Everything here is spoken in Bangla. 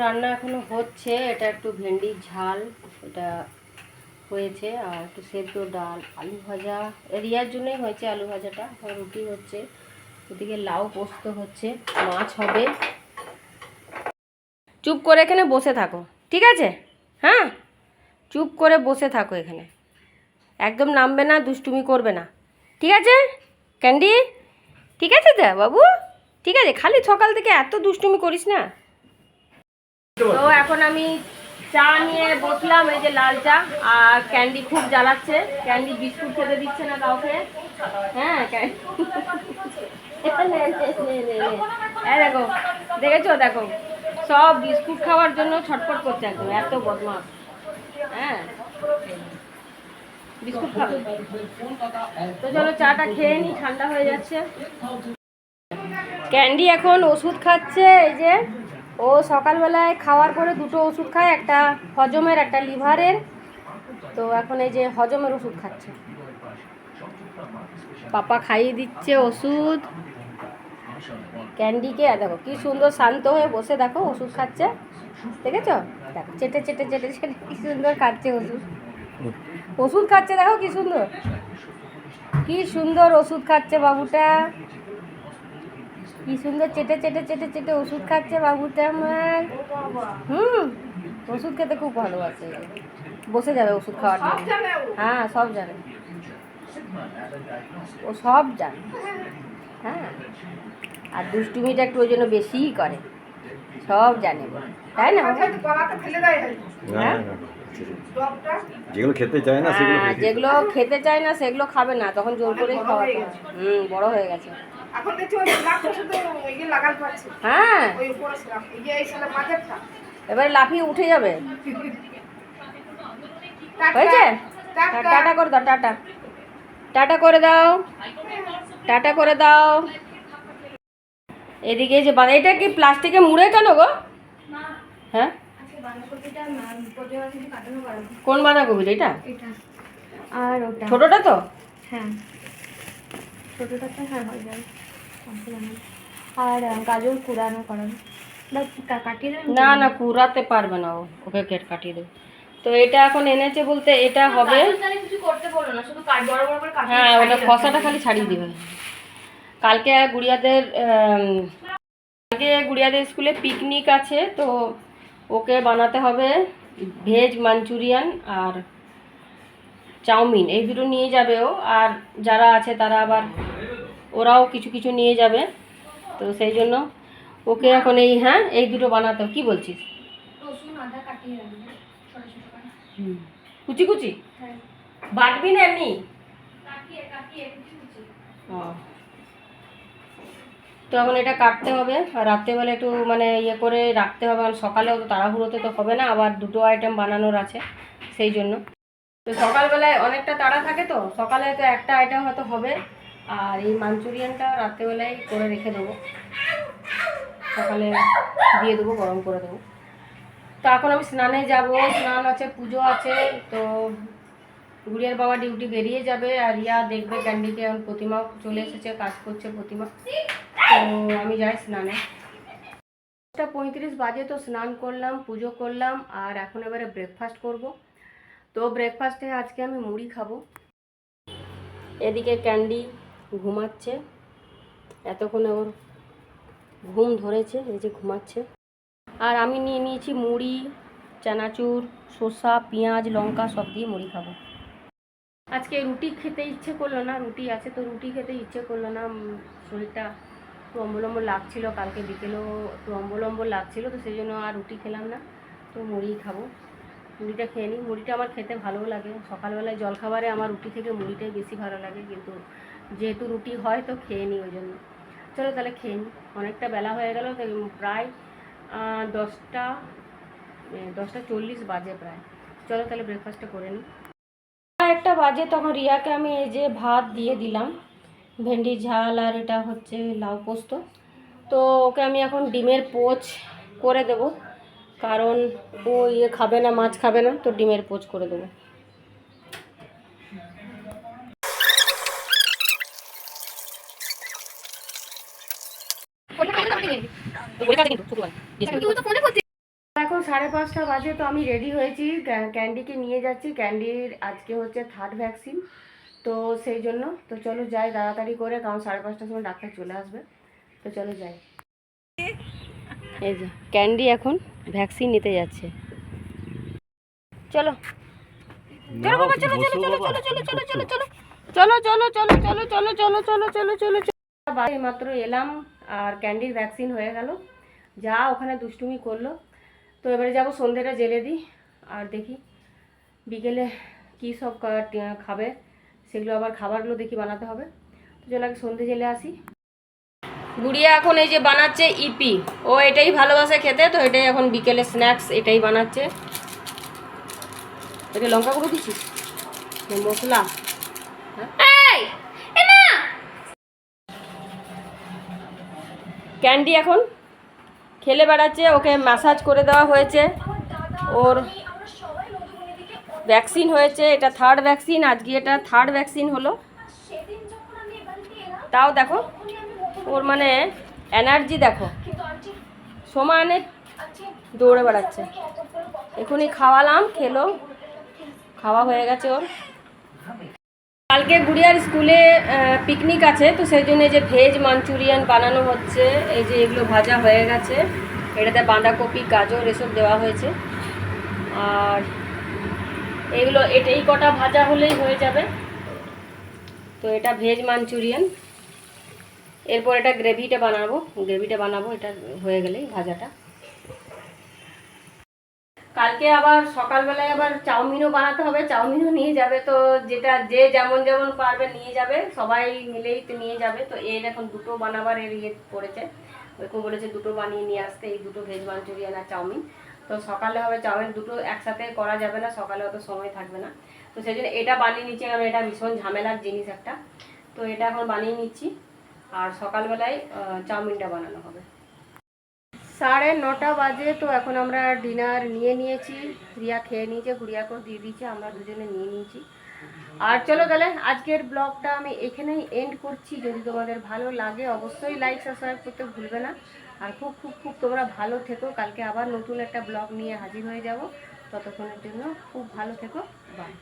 রান্না এখনো হচ্ছে। এটা একটু ভেন্ডির ঝাল এটা হয়েছে, আর একটু সেদ্ধ ডাল, আলু ভাজা। রিয়ার জন্যই হয়েছে আলু ভাজাটা। আর রুটি হচ্ছে, ওদিকে লাউ পোস্ত হচ্ছে, মাছ হবে। চুপ করে এখানে বসে থাকো, ঠিক আছে? হ্যাঁ, চুপ করে বসে থাকো এখানে, একদম নামবে না, দুষ্টুমি করবে না, ঠিক আছে ক্যান্ডি? ঠিক আছে তো বাবু? ঠিক আছে, খালি সকাল থেকে এত দুষ্টুমি করিস না। তো এখন আমি চা নিয়ে বসলাম, এই যে লাল চা। আর ক্যান্ডি খুব জ্বালাচ্ছে, ক্যান্ডি বিস্কুট খেতে দিচ্ছে না কাউকে। হ্যাঁ দেখো, দেখেছো? দেখো, সব বিস্কুট খাওয়ার জন্য ছটফট করছে, একদম এত বদমাস। হ্যাঁ, বিস্কুট খাবে। তো চলো চাটা খেয়ে নি, ঠান্ডা হয়ে যাচ্ছে। ক্যান্ডি এখন ওষুধ খাচ্ছে। এই যে ও সকালবেলায় খাওয়ার পরে দুটো ওষুধ খায়, একটা হজমের একটা লিভারের। তো এখন এই যে হজমের ওষুধ খাচ্ছে, পাপা খাইয়ে দিচ্ছে ওষুধ ক্যান্ডিকে। দেখো কি সুন্দর শান্ত হয়ে বসে, দেখো ওষুধ খাচ্ছে, দেখেছো? দেখো চেটে চেটে চেটে চেটে কি সুন্দর খাচ্ছে ওষুধ। ওষুধ খাচ্ছে, দেখো কি সুন্দর, কি সুন্দর ওষুধ খাচ্ছে বাবুটা, কি সুন্দর চেটে চেটে চেটে চেটে ওষুধ খাচ্ছে বাবুটা আমার। ওষুধ খেতে খুব ভালোবাসে। বসে যাবে ওষুধ খাওয়ার জন্য। হ্যাঁ, সব জানে, ও সব জানে। হ্যাঁ, আর দুষ্টুমিটা একটু ওই জন্য বেশিই করে, সব জানে, তাই না? হ্যাঁ, যেগুলো খেতে চায় না সেগুলো যেগুলো খেতে চায় না সেগুলো খাবে না, তখন জোর করেই খাওয়াতে হয়। বড় হয়ে গেছে। হ্যাঁ, এবারে লাফিয়ে উঠে যাবে। হয়েছে? টাটা করে দাও, টাটা, টাটা করে দাও, টাটা করে দাও। এদিকে যে এটা কি প্লাস্টিকে মুড়ে কেন গো? হ্যাঁ, কোন বাঁধাকপি? এটা আর ওটা ছোটটা তো? হ্যাঁ, ছোটটা তো হ্যাঁ হয়ে যাবে। আর গাজর কুড়ানো করানো কাটিয়ে দেবেন? না না, কুড়াতে পারবে না ও, ওকে কেটে কাটিয়ে দেবে। তো এটা এখন এনেছে বলতে এটা হবে। কিছু করতে বলো না, শুধু বড় বড় করে কাটিয়ে। হ্যাঁ, ওটা খসাটা খালি ছাড়িয়ে দিবে। কালকে গুড়িয়াদের স্কুলে পিকনিক আছে, তো ওকে বানাতে হবে ভেজ মাঞ্চুরিয়ান আর চাউমিন, এই দুটো নিয়ে যাবে ও। আর যারা আছে তারা আবার ওরাও কিছু কিছু নিয়ে যাবে। তো সেই জন্য ওকে এখন এই দুটো বানাতে। কি বলছিস? রসুন আদা কাটিয়ে রাখবে ছোট ছোট করে। কুচি কুচি? হ্যাঁ, বাটবি না এমনি? কাটিয়ে কাটিয়ে কুচি কুচি। তো এখন এটা কাটতে হবে, আর রাত্রেবেলা একটু মানে ইয়ে করে রাখতে হবে, কারণ সকালে অত তাড়াহুড়োতে তো হবে না, আবার দুটো আইটেম বানানোর আছে সেই জন্য। তো সকালবেলায় অনেকটা তাড়া থাকে, তো সকালে তো একটা আইটেম হয়তো হবে, আর এই মাঞ্চুরিয়ানটা রাত্রেবেলায় করে রেখে দেবো, সকালে দিয়ে দেবো, গরম করে দেবো। তো এখন আমি স্নানে যাব, স্নান আছে, পুজো আছে। তো গুড়িয়ার বাবা ডিউটি বেরিয়ে যাবে, আর রিয়া দেখবে ক্যান্ডিকে। এখন প্রতিমা চলে এসেছে, কাজ করছে প্রতিমা। তো আমি যাই স্নানে। 5:35 বাজে, তো স্নান করলাম, পুজো করলাম, আর এখন এবারে ব্রেকফাস্ট করব। তো ব্রেকফাস্টে আজকে আমি মুড়ি খাবো। এদিকে ক্যান্ডি ঘুমাচ্ছে, এতক্ষণে ওর ঘুম ধরেছে, এই যে ঘুমাচ্ছে। আর আমি নিয়ে নিয়েছি মুড়ি, চানাচুর, শসা, পেঁয়াজ, লঙ্কা সব দিয়ে মুড়ি খাবো। আজকে রুটি খেতে ইচ্ছে করলো না, রুটি আছে তো রুটি খেতে ইচ্ছে করলো না। শরীরটা একটু অম্বলম্ব লাগছিল, কালকে বিকেলেও একটু অম্বলম্ব লাগছিল, তো সেই জন্য আর রুটি খেলাম না। তো মুড়িই খাবো, মুড়িটা খেয়ে নিই। মুড়িটা আমার খেতে ভালোও লাগে, সকালবেলায় জলখাবারে আমার রুটি থেকে মুড়িটাই বেশি ভালো লাগে, কিন্তু যেহেতু রুটি হয় তো খেয়ে নিই ওই জন্য। চলো তাহলে খেয়ে নিই, অনেকটা বেলা হয়ে গেল, তো প্রায় 10:40 বাজে প্রায়। চলো তাহলে ব্রেকফাস্টটা করে নিই। 1টা বাজে, তখন রিয়াকে আমি এই যে ভাত দিয়ে দিলাম, ভেন্ডির ঝাল আর এটা হচ্ছে লাউ পোস্ত। তো ওকে আমি এখন ডিমের পোচ করে দেব, কারণ ও খাবে না, মাছ খাবে না, তো ডিমের পোচ করে দেবো। এখন 5:30 বাজে, তো আমি রেডি হয়েছি, ক্যান্ডিকে নিয়ে যাচ্ছি। ক্যান্ডির আজকে হচ্ছে 3rd ভ্যাকসিন, তো সেই জন্য তো চলো যাই তাড়াতাড়ি করে, কারণ 5:30টার সময় ডাক্তার চলে আসবে। তো চলো যাই। এই যে ক্যান্ডি এখন ভ্যাকসিন নিতে যাচ্ছে। চলো চলো বাবা, চলো চলো চলো চলো চলো চলো চলো চলো চলো চলো চলো চলো চলো চলো চলো চলো চলো চলো। মাত্র এলাম আর ক্যান্ডির ভ্যাকসিন হয়ে গেল, যা ওখানে দুষ্টুমি করলো। তো এবারে যাবো সন্ধ্যেটা জেলে দিই, আর দেখি বিকেলে কী সব খাবে, সেগুলো আবার খাবারগুলো দেখি বানাতে হবে। তো চলো আগে সন্ধ্যে জেলে আসি। গুড়িয়া এখন এই যে বানাচ্ছে ইপি, ও এটাই ভালোবাসে খেতে, তো এটাই এখন বিকেলে স্ন্যাক্স এটাই বানাচ্ছে। এটা লঙ্কা গুঁড়ো দিচ্ছিস, মশলা। ক্যান্ডি এখন খেলে বেড়াচ্ছে, ওকে ম্যাসাজ করে দেওয়া হয়েছে, ওর ভ্যাকসিন হয়েছে, এটা 3rd ভ্যাকসিন, আজকে এটা 3rd ভ্যাকসিন হলো। তাও দেখো ওর মানে এনার্জি দেখো, সমানে দৌড়ে বেড়াচ্ছে। এখনই খাওয়ালাম, খেলো, খাওয়া হয়ে গেছে ওর। কালকে গুড়িয়ার স্কুলে পিকনিক আছে, তো সেই জন্য যে ভেজ মাঞ্চুরিয়ান বানানো হচ্ছে। এই যে এগুলো ভাজা হয়ে গেছে, এটাতে বাঁধাকপি গাজর এসব দেওয়া হয়েছে, আর এগুলো এই কটা ভাজা হলেই হয়ে যাবে। তো এটা ভেজ মাঞ্চুরিয়ান, এরপর এটা গ্রেভিটা বানাবো এটা হয়ে গেলেই ভাজাটা। কালকে আবার সকালবেলায় আবার চাউমিনও বানাতে হবে, চাউমিনও নিয়ে যাবে। তো যেটা যে যেমন যেমন পারবে নিয়ে যাবে, সবাই মিলেই তো নিয়ে যাবে। তো এর এখন দুটো বানাবার এর ইয়ে পড়েছে, ওইরকম বলেছে দুটো বানিয়ে নিয়ে আসতে, এই দুটো ভেজ মাঞ্চুরিয়ান আর চাউমিন। তো সকালে হবে চাউমিন, দুটো একসাথে করা যাবে না, সকালে অত সময় থাকবে না। তো সেই জন্য এটা বানিয়ে নিচ্ছি, কারণ এটা ভীষণ ঝামেলার জিনিস একটা। তো এটা এখন বানিয়ে নিচ্ছি, আর সকালবেলায় চাউমিনটা বানানো হবে। 9:30 বাজে, তো এখন আমরা ডিনার নিয়ে নিয়েছি। রিয়া খেয়ে নিয়েছে, গুড়িয়াকেও দিয়ে দিয়েছে, আমরা দুজনে নিয়ে নিয়েছি। আর চলো তাহলে আজকের ব্লগটা আমি এখানেই এন্ড করছি। যদি তোমাদের ভালো লাগে অবশ্যই লাইক সাবস্ক্রাইব করতে ভুলবে না। আর খুব খুব খুব তোমরা ভালো থেকো, কালকে আবার নতুন একটা ব্লগ নিয়ে হাজির হয়ে যাব। ততক্ষণের জন্য খুব ভালো থেকো, বাই।